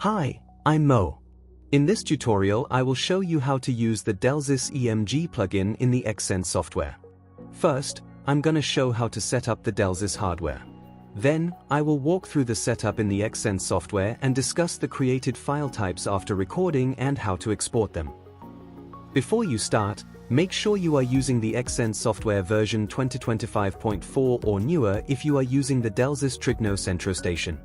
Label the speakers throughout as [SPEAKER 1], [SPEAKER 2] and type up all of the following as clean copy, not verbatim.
[SPEAKER 1] Hi, I'm Mo. In this tutorial I will show you how to use the Delsys EMG plugin in the Xsens software. First, I'm gonna show how to set up the Delsys hardware. Then, I will walk through the setup in the Xsens software and discuss the created file types after recording and how to export them. Before you start, make sure you are using the Xsens software version 2025.4 or newer if you are using the Delsys Trigno Centro station.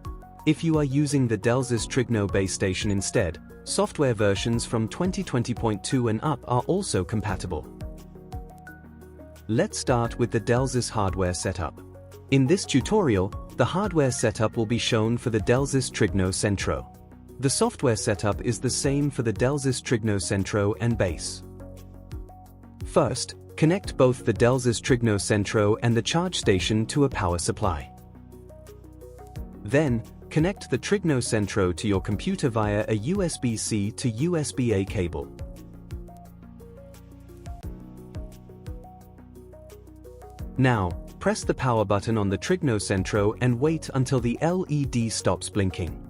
[SPEAKER 1] If you are using the Delsys Trigno base station instead, software versions from 2020.2 and up are also compatible. Let's start with the Delsys hardware setup. In this tutorial, the hardware setup will be shown for the Delsys Trigno Centro. The software setup is the same for the Delsys Trigno Centro and base. First, connect both the Delsys Trigno Centro and the charge station to a power supply. Then, connect the Trigno Centro to your computer via a USB-C to USB-A cable. Now, press the power button on the Trigno Centro and wait until the LED stops blinking.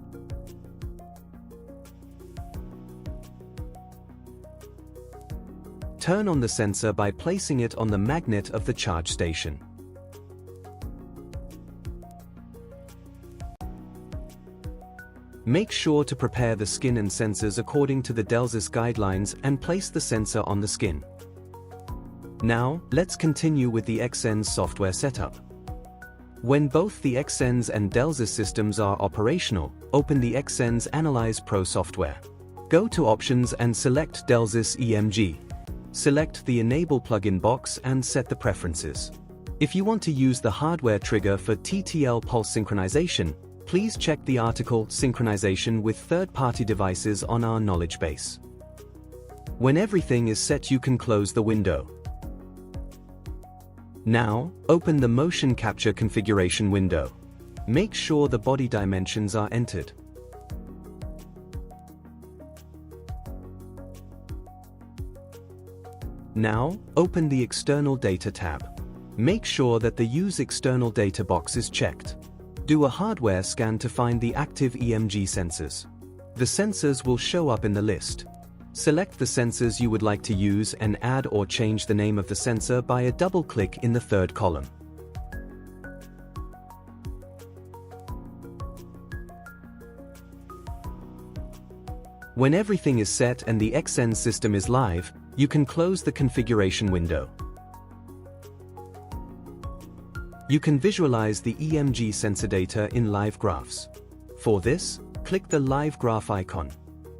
[SPEAKER 1] Turn on the sensor by placing it on the magnet of the charge station. Make sure to prepare the skin and sensors according to the Delsys guidelines and place the sensor on the skin. Now, let's continue with the Xsens software setup. When both the Xsens and Delsys systems are operational, open the Xsens Analyze Pro software. Go to Options and select Delsys EMG. Select the Enable plugin box and set the preferences. If you want to use the hardware trigger for TTL pulse synchronization, please check the article Synchronization with Third-Party Devices on our knowledge base. When everything is set, you can close the window. Now, open the Motion Capture Configuration window. Make sure the body dimensions are entered. Now, open the External Data tab. Make sure that the Use External Data box is checked. Do a hardware scan to find the active EMG sensors. The sensors will show up in the list. Select the sensors you would like to use and add or change the name of the sensor by a double click in the third column. When everything is set and the Xsens system is live, you can close the configuration window. You can visualize the EMG sensor data in live graphs. For this, click the live graph icon.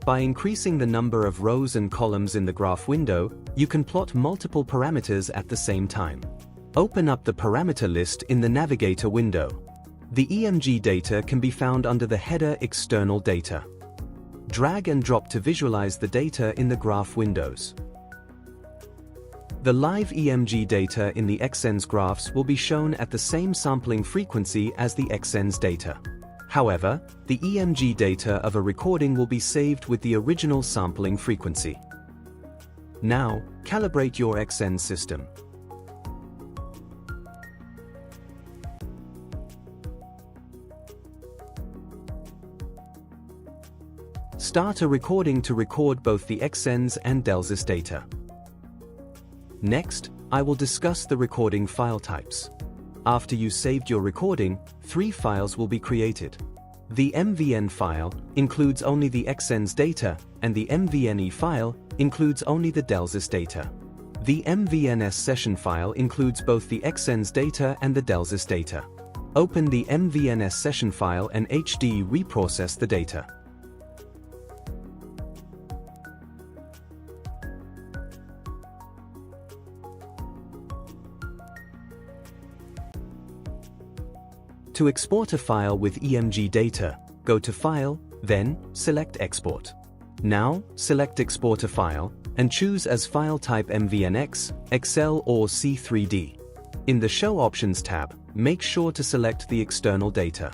[SPEAKER 1] By increasing the number of rows and columns in the graph window, you can plot multiple parameters at the same time. Open up the parameter list in the navigator window. The EMG data can be found under the header External Data. Drag and drop to visualize the data in the graph windows. The live EMG data in the Xsens graphs will be shown at the same sampling frequency as the Xsens data. However, the EMG data of a recording will be saved with the original sampling frequency. Now, calibrate your Xsens system. Start a recording to record both the Xsens and Delsys data. Next, I will discuss the recording file types. After you saved your recording, 3 files will be created. The MVN file includes only the Xsens data, and the MVNE file includes only the Delsys data. The MVNS session file includes both the Xsens data and the Delsys data. Open the MVNS session file and HD reprocess the data. To export a file with EMG data, go to File, then select Export. Now, select Export a file, and choose as file type MVNX, Excel or C3D. In the Show Options tab, make sure to select the external data.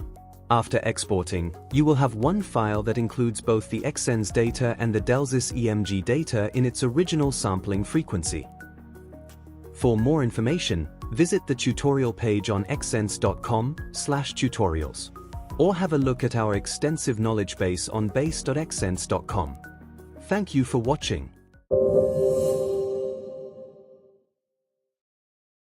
[SPEAKER 1] After exporting, you will have one file that includes both the Xsens data and the Delsys EMG data in its original sampling frequency. For more information, visit the tutorial page on xsens.com/tutorials. or have a look at our extensive knowledge base on base.xsens.com. Thank you for watching.